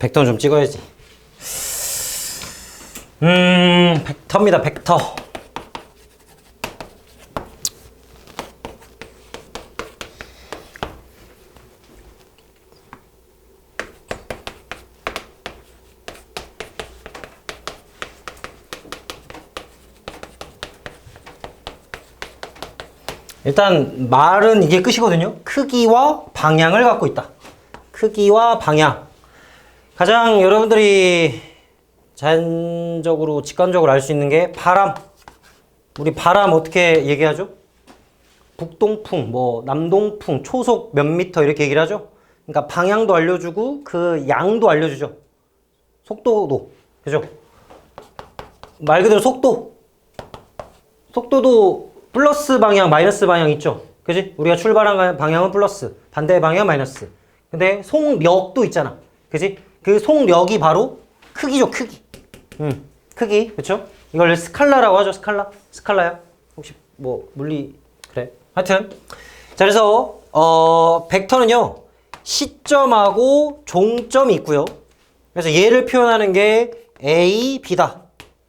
벡터는 좀 찍어야지. 벡터입니다. 벡터. 일단 말은 이게 끝이거든요. 크기와 방향을 갖고 있다. 크기와 방향. 가장 여러분들이 자연적으로 직관적으로 알 수 있는 게 바람. 우리 바람 어떻게 얘기하죠? 북동풍, 뭐 남동풍, 초속 몇 미터 이렇게 얘기를 하죠. 그러니까 방향도 알려주고 그 양도 알려주죠. 속도도. 그죠? 말 그대로 속도. 속도도 플러스 방향, 마이너스 방향 있죠? 그지? 우리가 출발한 방향은 플러스, 반대 방향은 마이너스. 근데 속력도 있잖아. 그지? 그 속력이 바로 크기죠, 크기. 크기. 그쵸? 이걸 스칼라라고 하죠, 스칼라. 스칼라야? 혹시 뭐, 물리, 그래. 하여튼. 자, 그래서, 벡터는요, 시점하고 종점이 있고요. 그래서 얘를 표현하는 게 A, B다.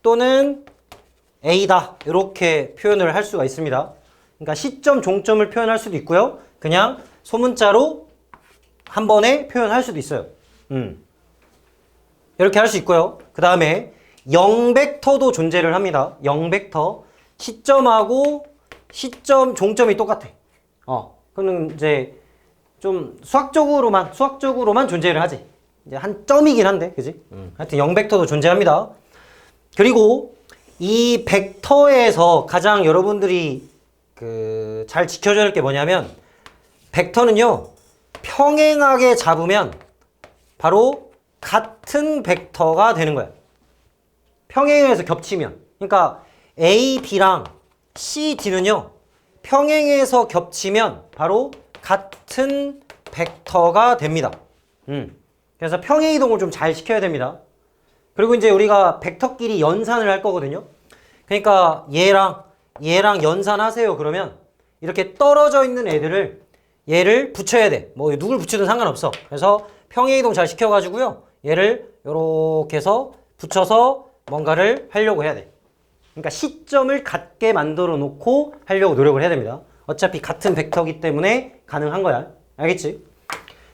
또는 A다. 이렇게 표현을 할 수가 있습니다. 그러니까 시점, 종점을 표현할 수도 있고요. 그냥 소문자로 한 번에 표현할 수도 있어요. 이렇게 할 수 있고요. 그 다음에 0벡터도 존재를 합니다. 0벡터. 시점하고 시점, 종점이 똑같아. 그러면 이제 좀 수학적으로만 존재를 하지. 이제 한 점이긴 한데, 그지? 하여튼 0벡터도 존재합니다. 그리고 이 벡터에서 가장 여러분들이 잘 지켜줘야 할 게 뭐냐면, 벡터는요, 평행하게 잡으면 바로 같은 벡터가 되는 거야. 평행해서 겹치면. 그러니까 A, B랑 C, D는요, 평행해서 겹치면 바로 같은 벡터가 됩니다. 그래서 평행이동을 좀 잘 시켜야 됩니다. 그리고 이제 우리가 벡터끼리 연산을 할 거거든요. 그러니까 얘랑 연산하세요. 그러면 이렇게 떨어져 있는 애들을 얘를 붙여야 돼. 뭐 누굴 붙이든 상관없어. 그래서 평행이동 잘 시켜가지고요. 얘를 이렇게 해서 붙여서 뭔가를 하려고 해야 돼. 그러니까 시점을 같게 만들어 놓고 하려고 노력을 해야 됩니다. 어차피 같은 벡터이기 때문에 가능한 거야. 알겠지?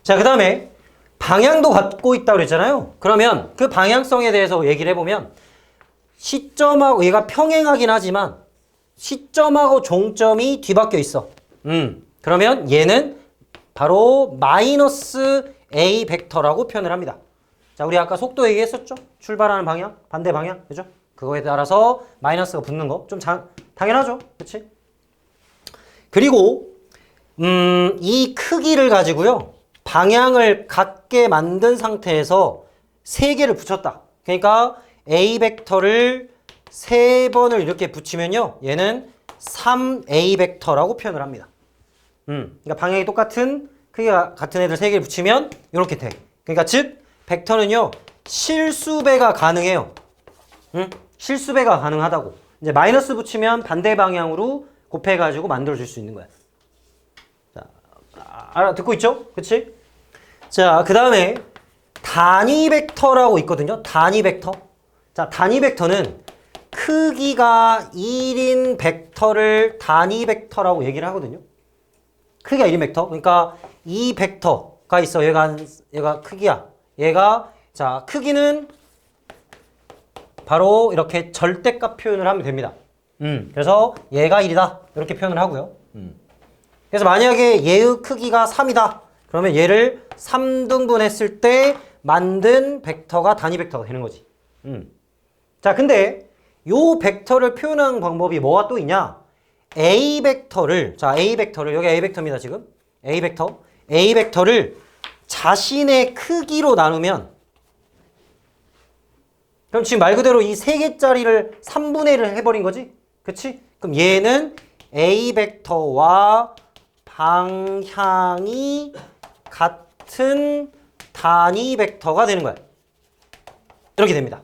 자, 그 다음에 방향도 갖고 있다고 그랬잖아요. 그러면 그 방향성에 대해서 얘기를 해보면 시점하고 얘가 평행하긴 하지만 시점하고 종점이 뒤바뀌어 있어. 그러면 얘는 바로 마이너스 A 벡터라고 표현을 합니다. 자, 우리 아까 속도 얘기했었죠? 출발하는 방향, 반대 방향, 그죠? 그거에 따라서 마이너스가 붙는 거 좀 당연하죠, 그렇지? 그리고 이 크기를 가지고요, 방향을 같게 만든 상태에서 3개를 붙였다. 그러니까 A 벡터를 3번을 이렇게 붙이면요, 얘는 3A 벡터라고 표현을 합니다. 그러니까 방향이 똑같은 크기가 같은 애들 3개를 붙이면 이렇게 돼. 그러니까 즉 벡터는요, 실수배가 가능해요. 실수배가 가능하다고. 이제 마이너스 붙이면 반대 방향으로 곱해가지고 만들어줄 수 있는 거야. 자, 알아듣고 있죠? 그치? 자, 그 다음에 단위 벡터라고 있거든요. 단위 벡터. 자, 단위 벡터는 크기가 1인 벡터를 단위 벡터라고 얘기를 하거든요. 크기가 1인 벡터. 그러니까 이 벡터가 있어. 얘가 크기야. 자, 크기는 바로 이렇게 절대값 표현을 하면 됩니다. 그래서 얘가 1이다. 이렇게 표현을 하고요. 그래서 만약에 얘의 크기가 3이다. 그러면 얘를 3등분 했을 때 만든 벡터가 단위 벡터가 되는 거지. 자, 근데 요 벡터를 표현하는 방법이 뭐가 또 있냐? A 벡터를, 여기 A 벡터입니다, 지금. A 벡터를 자신의 크기로 나누면, 그럼 지금 말 그대로 이 3개짜리를 3분의 1을 해버린 거지? 그치? 그럼 얘는 A 벡터와 방향이 같은 단위 벡터가 되는 거야. 이렇게 됩니다.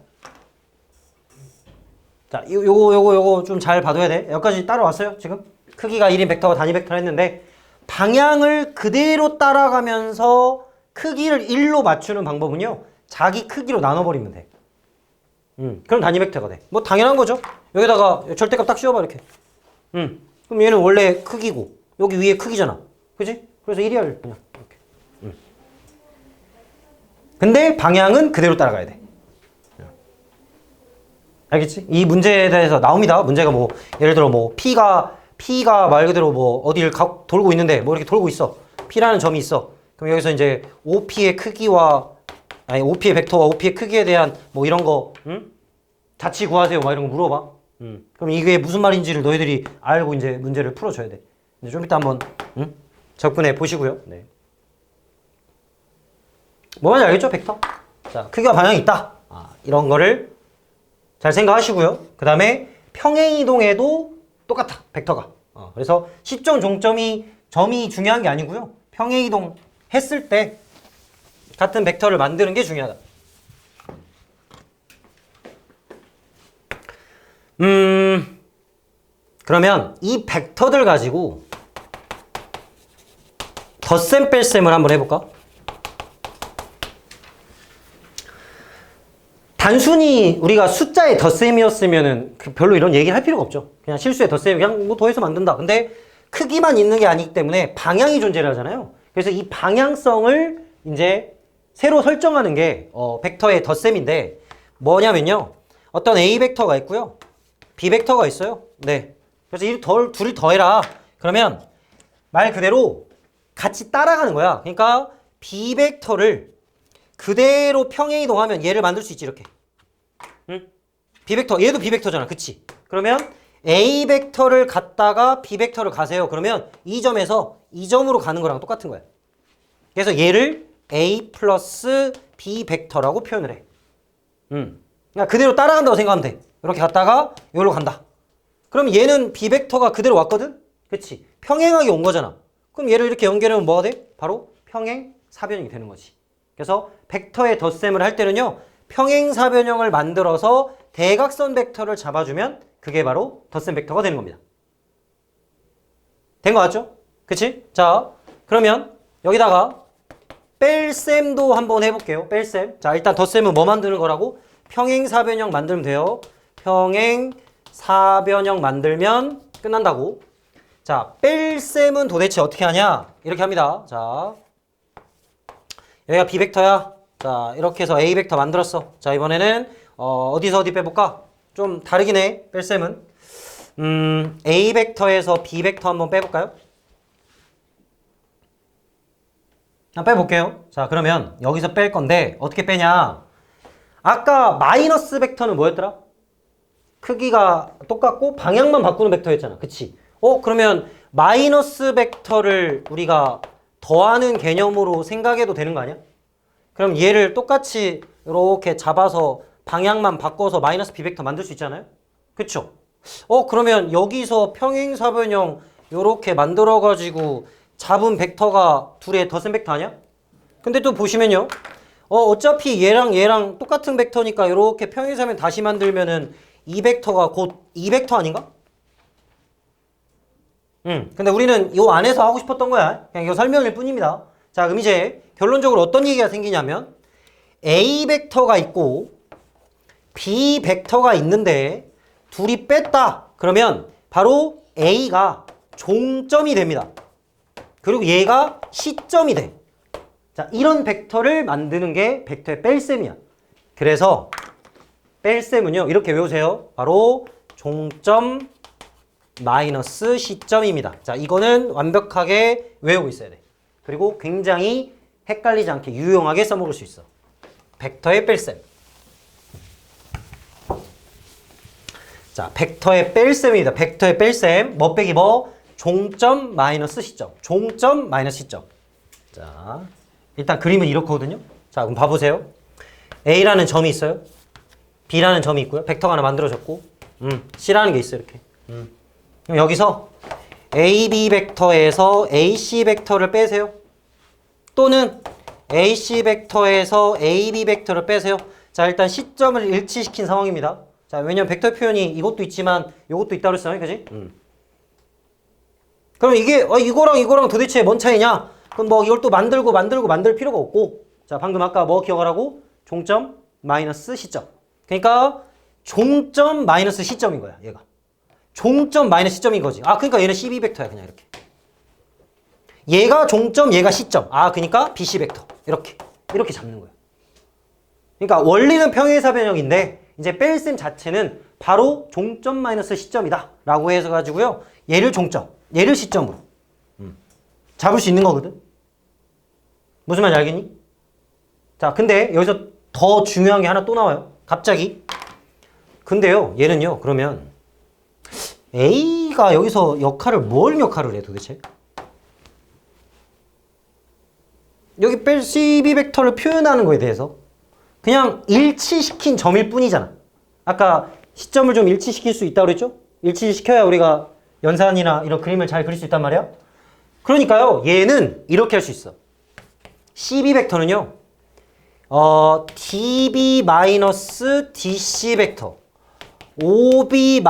자, 요거 좀 잘 봐둬야 돼. 여기까지 따라왔어요, 지금? 크기가 1인 벡터가 단위 벡터를 했는데, 방향을 그대로 따라가면서 크기를 1로 맞추는 방법은요, 자기 크기로 나눠버리면 돼. 그럼 단위 벡터가 돼. 뭐 당연한 거죠. 여기다가 절대값 딱 씌워봐 이렇게. 그럼 얘는 원래 크기고 여기 위에 크기잖아. 그지? 그래서 1이야 그냥 이렇게. 근데 방향은 그대로 따라가야 돼. 알겠지? 이 문제에 대해서 나옵니다. 문제가 뭐 예를 들어 뭐 P가 말 그대로 뭐 어디를 돌고 있는데 뭐 이렇게 돌고 있어. P라는 점이 있어. 그럼 여기서 이제 OP의 크기와 OP의 벡터와 OP의 크기에 대한 뭐 이런 거 자치 구하세요. 막 이런 거 물어봐. 그럼 이게 무슨 말인지를 너희들이 알고 이제 문제를 풀어줘야 돼. 이제 좀 이따 한번 접근해 보시고요. 네. 뭐 말인지 알겠죠? 벡터. 자, 크기와 방향이 있다. 이런 거를 잘 생각하시고요. 그 다음에 평행이동에도 똑같아. 벡터가. 그래서 시점, 점이 중요한 게 아니고요. 평행이동 했을 때 같은 벡터를 만드는 게 중요하다. 그러면 이 벡터들 가지고 덧셈 뺄셈을 한번 해볼까? 단순히 우리가 숫자의 덧셈이었으면은 별로 이런 얘기를 할 필요가 없죠. 그냥 실수의 덧셈, 그냥 뭐 더해서 만든다. 근데 크기만 있는 게 아니기 때문에 방향이 존재를 하잖아요. 그래서 이 방향성을 이제 새로 설정하는 게 벡터의 덧셈인데 뭐냐면요. 어떤 A 벡터가 있고요. B 벡터가 있어요. 네. 그래서 이 둘이 더해라. 그러면 말 그대로 같이 따라가는 거야. 그러니까 B 벡터를 그대로 평행이동하면 얘를 만들 수 있지 이렇게. B 벡터, 얘도 B 벡터잖아. 그치? 그러면 A 벡터를 갔다가 B 벡터를 가세요. 그러면 이 점에서 이 점으로 가는 거랑 똑같은 거야. 그래서 얘를 A 플러스 B 벡터라고 표현을 해. 그러니까 그대로 따라간다고 생각하면 돼. 이렇게 갔다가 여기로 간다. 그럼 얘는 B 벡터가 그대로 왔거든? 그치? 평행하게 온 거잖아. 그럼 얘를 이렇게 연결하면 뭐가 돼? 바로 평행사변형이 되는 거지. 그래서 벡터의 덧셈을 할 때는요. 평행사변형을 만들어서 대각선 벡터를 잡아주면 그게 바로 덧셈 벡터가 되는 겁니다. 된 거 같죠? 그치? 자, 그러면 여기다가 뺄셈도 한번 해볼게요. 뺄셈. 자, 일단 덧셈은 뭐 만드는 거라고? 평행사변형 만들면 돼요. 평행사변형 만들면 끝난다고. 자, 뺄셈은 도대체 어떻게 하냐? 이렇게 합니다. 자, 여기가 B 벡터야. 자, 이렇게 해서 A 벡터 만들었어. 자, 이번에는 어디서 어디 빼볼까? 좀 다르긴 해. 뺄셈은. A 벡터에서 B 벡터 한번 빼볼까요? 빼볼게요. 자, 그러면 여기서 뺄 건데 어떻게 빼냐? 아까 마이너스 벡터는 뭐였더라? 크기가 똑같고 방향만 바꾸는 벡터였잖아. 그치? 그러면 마이너스 벡터를 우리가 더하는 개념으로 생각해도 되는 거 아니야? 그럼 얘를 똑같이 이렇게 잡아서 방향만 바꿔서 마이너스 B 벡터 만들 수 있잖아요? 그쵸? 그러면 여기서 평행사변형 이렇게 만들어가지고 잡은 벡터가 둘의 덧셈 벡터 아니야? 근데 또 보시면요. 어차피 얘랑 똑같은 벡터니까 이렇게 평행사변 다시 만들면은 이 벡터가 곧 이 벡터 아닌가? 근데 우리는 이 안에서 하고 싶었던 거야. 그냥 이거 설명일 뿐입니다. 자, 그럼 이제 결론적으로 어떤 얘기가 생기냐면 A 벡터가 있고 B 벡터가 있는데 둘이 뺐다. 그러면 바로 A가 종점이 됩니다. 그리고 얘가 시점이 돼. 자, 이런 벡터를 만드는 게 벡터의 뺄셈이야. 그래서 뺄셈은요. 이렇게 외우세요. 바로 종점 마이너스 시점입니다. 자, 이거는 완벽하게 외우고 있어야 돼. 그리고 굉장히 헷갈리지 않게 유용하게 써먹을 수 있어. 벡터의 뺄셈. 자, 벡터의 뺄셈입니다. 벡터의 뺄셈. 뭐 빼기 뭐? 종점 마이너스 시점. 종점 마이너스 시점. 자, 일단 그림은 이렇거든요. 자, 그럼 봐보세요. A라는 점이 있어요. B라는 점이 있고요. 벡터가 하나 만들어졌고, C라는 게 있어요. 이렇게. 그럼 여기서 AB 벡터에서 AC 벡터를 빼세요. 또는 AC 벡터에서 AB 벡터를 빼세요. 자, 일단 시점을 일치시킨 상황입니다. 자, 왜냐면 벡터 표현이 이것도 있지만 이것도 있다고 했어요. 그지? 그럼 이게 이거랑 도대체 뭔 차이냐? 그럼 뭐 이걸 또 만들 필요가 없고. 자, 방금 아까 뭐 기억하라고? 종점 마이너스 시점. 그러니까 종점 마이너스 시점인 거야, 얘가. 종점 마이너스 시점인 거지. 아, 그러니까 얘는 CB 벡터야, 그냥 이렇게. 얘가 종점, 얘가 시점. 아, 그러니까 BC 벡터. 이렇게 잡는 거야. 그러니까 원리는 평행이사 변형인데 이제 뺄셈 자체는 바로 종점 마이너스 시점이다 라고 해서 가지고요. 얘를 종점, 얘를 시점으로 잡을 수 있는 거거든. 무슨 말인지 알겠니? 자, 근데 여기서 더 중요한 게 하나 또 나와요. 갑자기. 근데요, 얘는요, 그러면 A가 여기서 뭘 역할을 해 도대체? 여기 뺄 CB 벡터를 표현하는 거에 대해서 그냥 일치시킨 점일 뿐이잖아. 아까 시점을 좀 일치시킬 수 있다고 그랬죠? 일치시켜야 우리가 연산이나 이런 그림을 잘 그릴 수 있단 말이야. 그러니까요, 얘는 이렇게 할 수 있어. CB 벡터는요, DB-DC 벡터, OB-OC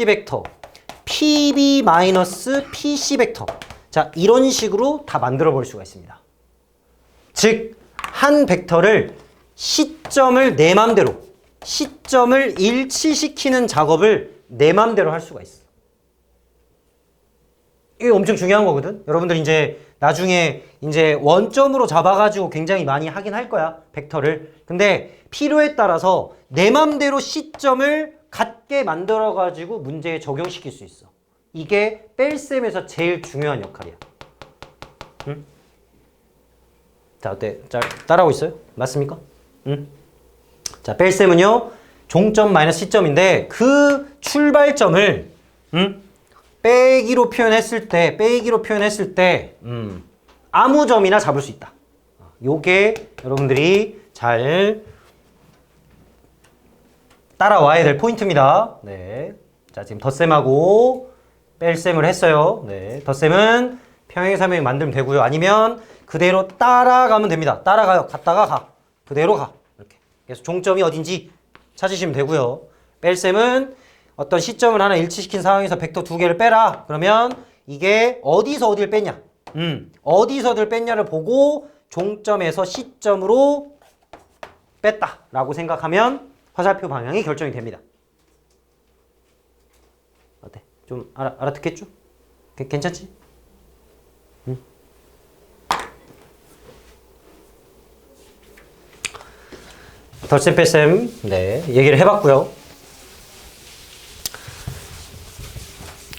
벡터, PB-PC 벡터. 자, 이런 식으로 다 만들어 볼 수가 있습니다. 즉, 한 벡터를 시점을 내 맘대로, 시점을 일치시키는 작업을 내 맘대로 할 수가 있어. 이게 엄청 중요한 거거든. 여러분들 이제 나중에 이제 원점으로 잡아가지고 굉장히 많이 하긴 할 거야, 벡터를. 근데 필요에 따라서 내 맘대로 시점을 갖게 만들어가지고 문제에 적용시킬 수 있어. 이게 뺄셈에서 제일 중요한 역할이야. 응? 자, 어때? 잘 따라오고 있어요? 맞습니까? 응? 자, 뺄셈은요, 종점 마이너스 시점인데 그 출발점을 빼기로 표현했을 때 아무 점이나 잡을 수 있다. 요게 여러분들이 잘 따라와야 될 포인트입니다. 네. 자, 지금 덧셈하고 뺄셈을 했어요. 네. 덧셈은 평행삼행 만들면 되고요. 아니면 그대로 따라가면 됩니다. 따라가요. 갔다가 가. 그대로 가. 이렇게. 그래서 종점이 어딘지 찾으시면 되고요. 뺄셈은 어떤 시점을 하나 일치시킨 상황에서 벡터 두 개를 빼라. 그러면 이게 어디서 어디를 뺐냐? 어디서 어디를 뺐냐를 보고 종점에서 시점으로 뺐다라고 생각하면 화살표 방향이 결정이 됩니다. 어때? 좀 알아듣겠죠? 괜찮지? 덧셈 뺄셈, 네, 얘기를 해봤고요.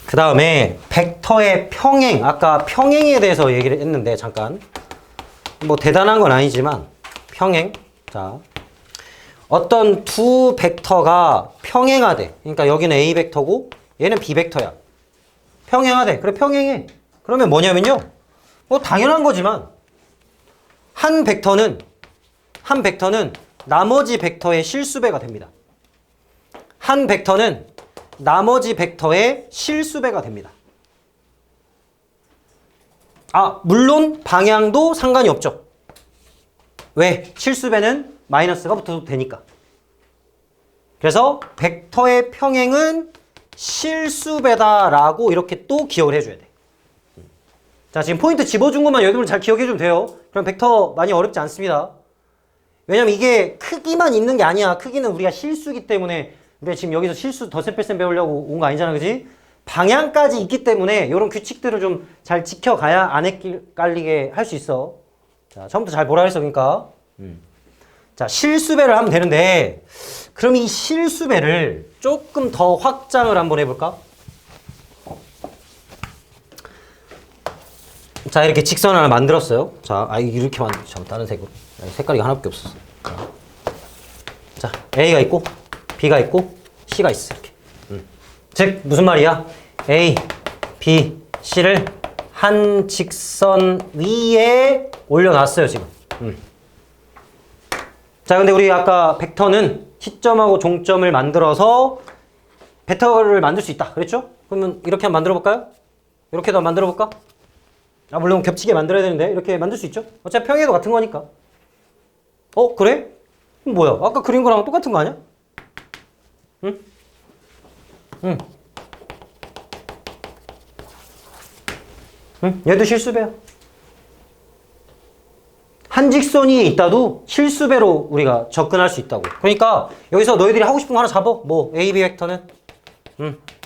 그 다음에 벡터의 평행, 아까 평행에 대해서 얘기를 했는데 잠깐 뭐 대단한 건 아니지만 평행. 자, 어떤 두 벡터가 평행하대. 그러니까 여기는 A 벡터고 얘는 B 벡터야. 평행하대. 그래, 평행해. 그러면 뭐냐면요, 뭐 당연한 거지만 한 벡터는 나머지 벡터의 실수배가 됩니다. 한 벡터는 나머지 벡터의 실수배가 됩니다. 아, 물론 방향도 상관이 없죠. 왜? 실수배는 마이너스가 붙어도 되니까. 그래서 벡터의 평행은 실수배다라고 이렇게 또 기억을 해줘야 돼. 자, 지금 포인트 집어준 것만 여러분 잘 기억해주면 돼요. 그럼 벡터 많이 어렵지 않습니다. 왜냐면 이게 크기만 있는 게 아니야. 크기는 우리가 실수기 때문에 우리가 지금 여기서 실수 덧셈 뺄셈 배우려고 온 거 아니잖아, 그지? 방향까지 있기 때문에 이런 규칙들을 좀 잘 지켜가야 안 헷갈리게 할 수 있어. 자, 처음부터 잘 보라 했어, 그러니까. 자, 실수배를 하면 되는데, 그럼 이 실수배를 조금 더 확장을 한번 해볼까? 자, 이렇게 직선 하나 만들었어요. 자, 이렇게 잠깐 다른 색으로. 색깔이 하나밖에 없었어. 자, A가 있고, B가 있고, C가 있어, 이렇게. 즉, 무슨 말이야? A, B, C를 한 직선 위에 올려놨어요, 지금. 자, 근데 우리 아까 벡터는 시점하고 종점을 만들어서 벡터를 만들 수 있다. 그랬죠? 그러면 이렇게 한번 만들어 볼까요? 이렇게도 한번 만들어 볼까? 아, 물론 겹치게 만들어야 되는데 이렇게 만들 수 있죠? 어차피 평행도 같은 거니까. 그래? 그럼 뭐야? 아까 그린 거랑 똑같은 거 아니야? 응? 응. 응? 얘도 실수배야. 한 직선이 있다도 실수배로 우리가 접근할 수 있다고. 그러니까 여기서 너희들이 하고 싶은 거 하나 잡어. 뭐 AB 벡터는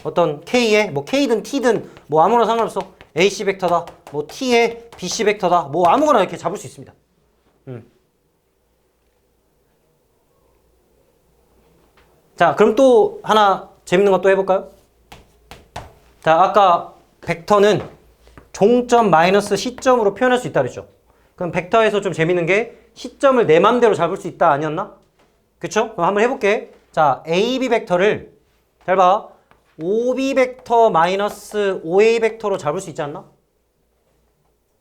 어떤 K에 뭐 K든 T든 뭐 아무나 상관없어. AC 벡터다. 뭐 T에 BC 벡터다. 뭐 아무거나 이렇게 잡을 수 있습니다. 자, 그럼 또 하나 재밌는 거 또 해볼까요? 자, 아까 벡터는 종점 마이너스 시점으로 표현할 수 있다 그랬죠? 그럼 벡터에서 좀 재밌는 게 시점을 내 맘대로 잡을 수 있다 아니었나? 그쵸? 그럼 한번 해볼게. 자, AB 벡터를 잘 봐. OB 벡터 마이너스 OA 벡터로 잡을 수 있지 않나?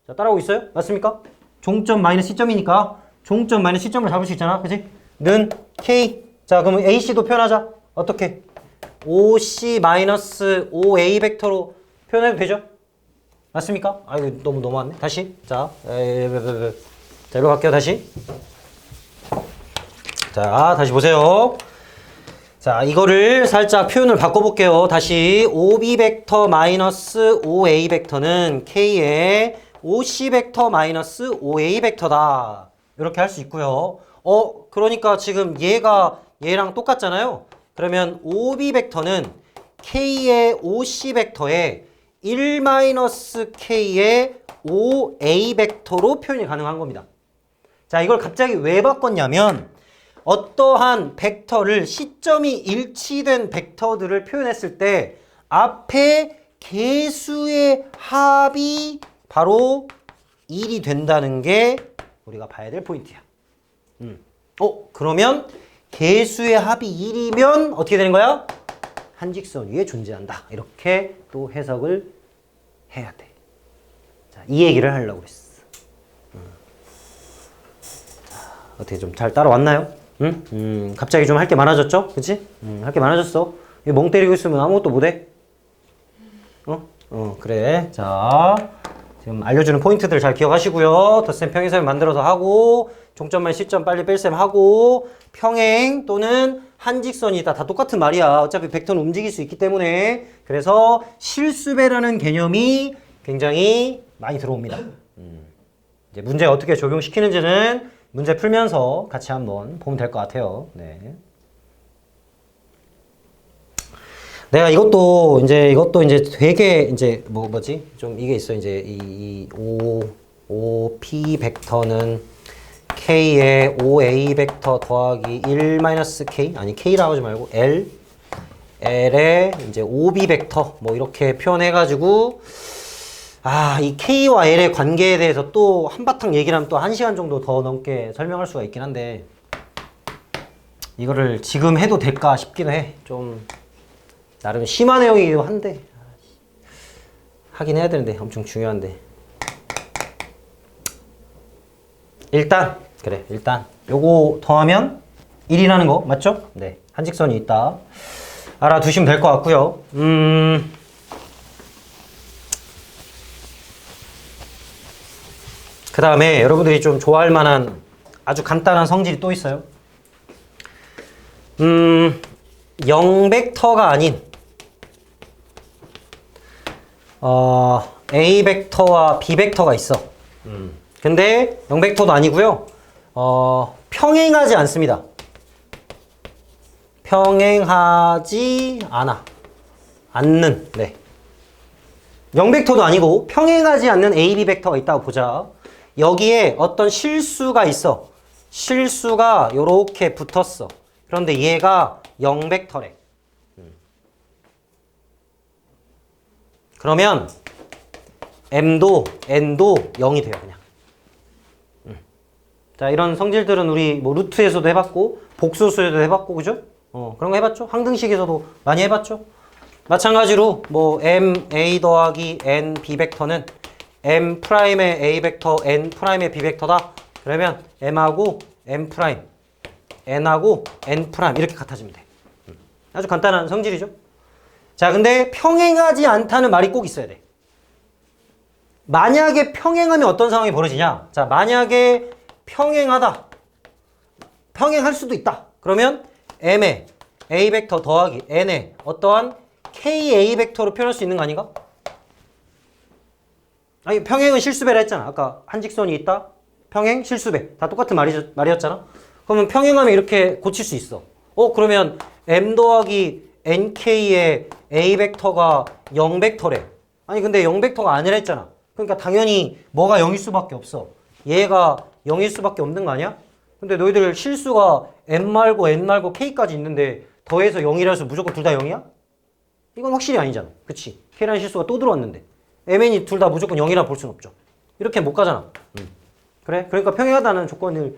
자, 따라오고 있어요? 맞습니까? 종점 마이너스 시점이니까 종점 마이너스 시점을 잡을 수 있잖아. 그치? 는 K. 자, 그러면 AC도 표현하자. 어떻게? OC 마이너스 OA 벡터로 표현해도 되죠? 맞습니까? 아, 이거 너무 너무하네. 다시. 자, 자, 이리로 갈게요. 다시. 자, 다시 보세요. 자, 이거를 살짝 표현을 바꿔볼게요. 다시 OB 벡터 마이너스 OA 벡터는 K의 OC 벡터 마이너스 OA 벡터다. 이렇게 할 수 있고요. 그러니까 지금 얘가 얘랑 똑같잖아요. 그러면 OB 벡터는 K의 OC 벡터에 1-K의 OA 벡터로 표현이 가능한 겁니다. 자, 이걸 갑자기 왜 바꿨냐면 어떠한 벡터를 시점이 일치된 벡터들을 표현했을 때 앞에 개수의 합이 바로 1이 된다는 게 우리가 봐야 될 포인트야. 그러면 개수의 합이 1이면 어떻게 되는 거야? 한 직선 위에 존재한다. 이렇게 또 해석을 해야 돼. 자, 이 얘기를 하려고 그랬어. 자, 어떻게 좀 잘 따라왔나요? 갑자기 좀 할 게 많아졌죠? 그치? 할 게 많아졌어. 멍 때리고 있으면 아무것도 못해. 그래. 자, 지금 알려주는 포인트들 잘 기억하시고요. 덧셈 평행선을 만들어서 하고, 종점만 시점 빨리 뺄셈 하고, 평행 또는 한직선이 있다. 다 똑같은 말이야. 어차피 벡터는 움직일 수 있기 때문에. 그래서 실수배라는 개념이 굉장히 많이 들어옵니다. 이제 문제 어떻게 적용시키는지는 문제 풀면서 같이 한번 보면 될 것 같아요. 네. 내가 이것도 이제 되게 이제 뭐지? 좀 이게 있어. 이제 이 OP 벡터는 K의 OA 벡터 더하기 1-K 아니 K라고 하지 말고 L의 이제 OB 벡터 뭐 이렇게 표현해가지고 이 K와 L의 관계에 대해서 또 한바탕 얘기를 하면 또 1시간 정도 더 넘게 설명할 수가 있긴 한데 이거를 지금 해도 될까 싶긴 해. 좀 나름 심한 내용이기도 한데 하긴 해야 되는데 엄청 중요한데 일단 요거 더하면 1이라는 거 맞죠? 네, 한직선이 있다 알아두시면 될 것 같고요. 그 다음에 여러분들이 좀 좋아할 만한 아주 간단한 성질이 또 있어요. 0벡터가 아닌 A 벡터와 B 벡터가 있어. 근데 0벡터도 아니고요. 평행하지 않습니다. 평행하지 않는. 네. 0벡터도 아니고 평행하지 않는 A, B 벡터가 있다고 보자. 여기에 어떤 실수가 있어. 실수가 요렇게 붙었어. 그런데 얘가 0벡터래. 그러면 M도 N도 0이 돼요, 그냥. 자, 이런 성질들은 우리 뭐 루트에서도 해봤고, 복소수에도 해봤고, 그죠? 그런 거 해봤죠? 항등식에서도 많이 해봤죠? 마찬가지로 뭐 M A 더하기 N B 벡터는 M 프라임의 A 벡터 N 프라임의 B 벡터다. 그러면 M하고 M 프라임, N하고 N 프라임 이렇게 같아지면 돼. 아주 간단한 성질이죠. 자, 근데 평행하지 않다는 말이 꼭 있어야 돼. 만약에 평행하면 어떤 상황이 벌어지냐? 자, 만약에 평행하다. 평행할 수도 있다. 그러면 M의 A 벡터 더하기 N의 어떠한 KA 벡터로 표현할 수 있는 거 아닌가? 아니, 평행은 실수배라 했잖아. 아까 한직선이 있다. 평행, 실수배. 다 똑같은 말이었잖아. 그러면 평행하면 이렇게 고칠 수 있어. 그러면 m 더하기 nk의 a 벡터가 0 벡터래. 아니 근데 0 벡터가 아니라 했잖아. 그러니까 당연히 뭐가 0일 수밖에 없어. 얘가 0일 수밖에 없는 거 아니야? 근데 너희들 실수가 m 말고 n 말고 k까지 있는데 더해서 0이라서 무조건 둘 다 0이야? 이건 확실히 아니잖아. 그치? k라는 실수가 또 들어왔는데 mn이 둘 다 무조건 0이라 볼 수는 없죠. 이렇게 못 가잖아. 그래? 그러니까 평행하다는 조건을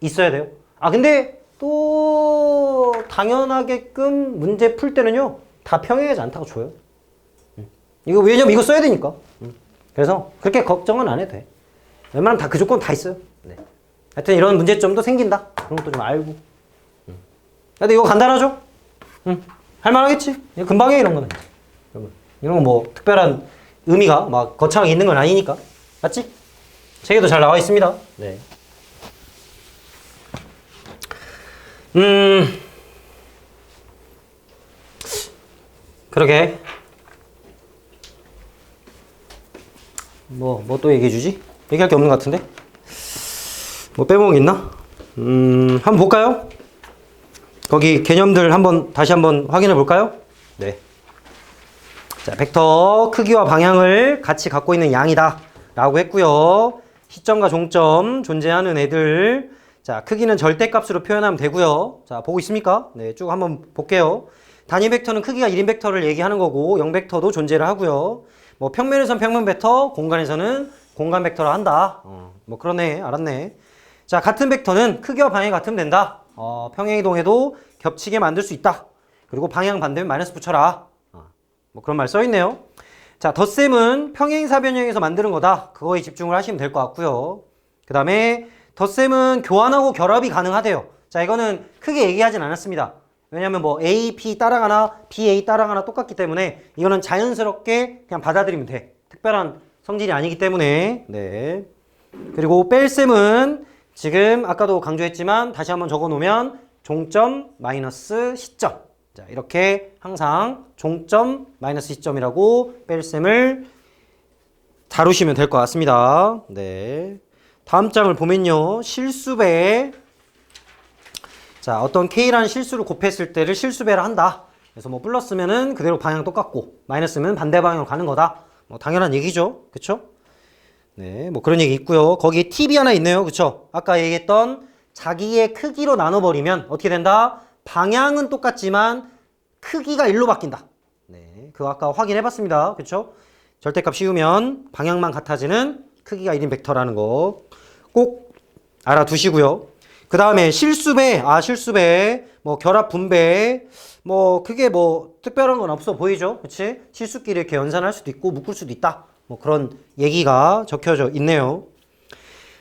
있어야 돼요. 아 근데 또 당연하게끔 문제 풀 때는요 다 평행하지 않다고 줘요. 이거 왜냐면 이거 써야 되니까. 그래서 그렇게 걱정은 안 해도 돼. 웬만하면 다 그 조건 다 있어요. 네. 하여튼 이런 문제점도 생긴다. 그런 것도 좀 알고. 근데 이거 간단하죠? 할만하겠지? 금방 해 이런 거는. 이런 건 뭐 특별한 의미가 막 거창하게 있는 건 아니니까. 맞지? 책에도 잘 나와 있습니다. 네. 그러게. 뭐 또 얘기해 주지? 얘기할 게 없는 것 같은데? 뭐 빼먹은 게 있나? 한번 볼까요? 거기 개념들 다시 한번 확인해 볼까요? 네. 자, 벡터 크기와 방향을 같이 갖고 있는 양이다. 라고 했고요. 시점과 종점 존재하는 애들. 자, 크기는 절대값으로 표현하면 되고요. 자, 보고 있습니까? 네, 쭉 한번 볼게요. 단위 벡터는 크기가 1인 벡터를 얘기하는 거고 0벡터도 존재를 하고요. 뭐 평면에선 평면 벡터, 공간에서는 공간 벡터를 한다. 뭐 그러네. 알았네. 자, 같은 벡터는 크기와 방향이 같으면 된다. 평행이동해도 겹치게 만들 수 있다. 그리고 방향 반대면 마이너스 붙여라. 뭐 그런 말 써있네요. 자, 덧셈은 평행사변형에서 만드는 거다. 그거에 집중을 하시면 될 것 같고요. 그 다음에 덧셈은 교환하고 결합이 가능하대요. 자, 이거는 크게 얘기하진 않았습니다. 왜냐면 뭐 A, P 따라가나 B, A 따라가나 똑같기 때문에 이거는 자연스럽게 그냥 받아들이면 돼. 특별한 성질이 아니기 때문에. 네. 그리고 뺄셈은 지금 아까도 강조했지만 다시 한번 적어 놓으면 종점 마이너스 시점. 자, 이렇게 항상 종점 마이너스 시점이라고 뺄셈을 다루시면 될 것 같습니다. 네. 다음 장을 보면요. 실수배. 자, 어떤 K라는 실수를 곱했을 때를 실수배를 한다. 그래서 뭐 플러스면은 그대로 방향 똑같고 마이너스면 반대 방향으로 가는 거다. 뭐 당연한 얘기죠. 그쵸? 네, 뭐 그런 얘기 있고요. 거기에 팁이 하나 있네요. 그쵸? 아까 얘기했던 자기의 크기로 나눠버리면 어떻게 된다? 방향은 똑같지만 크기가 1로 바뀐다. 네, 그거 아까 확인해봤습니다. 그쵸? 절대값 씌우면 방향만 같아지는 크기가 1인 벡터라는 거 꼭 알아두시고요. 그 다음에 실수배, 실수배, 뭐 결합 분배, 뭐 그게 뭐 특별한 건 없어 보이죠? 그치? 실수끼리 이렇게 연산할 수도 있고 묶을 수도 있다. 뭐 그런 얘기가 적혀져 있네요.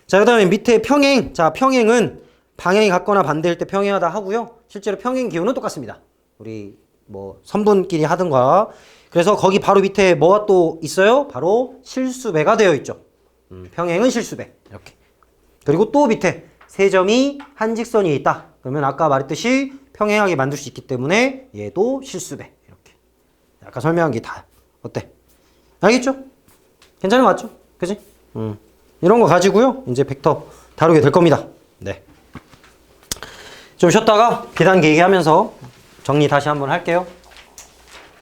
자, 그 다음에 밑에 평행. 자, 평행은 방향이 같거나 반대일 때 평행하다 하고요. 실제로 평행 기호는 똑같습니다. 우리 뭐 선분끼리 하든가. 그래서 거기 바로 밑에 뭐가 또 있어요? 바로 실수배가 되어 있죠. 평행은 실수배. 이렇게. 그리고 또 밑에 세 점이 한 직선이 있다. 그러면 아까 말했듯이 평행하게 만들 수 있기 때문에 얘도 실수배. 이렇게. 아까 설명한 게 다. 어때? 알겠죠? 괜찮은 거 맞죠? 그지? 이런 거 가지고요. 이제 벡터 다루게 될 겁니다. 네. 좀 쉬었다가 비단계 얘기하면서 정리 다시 한번 할게요.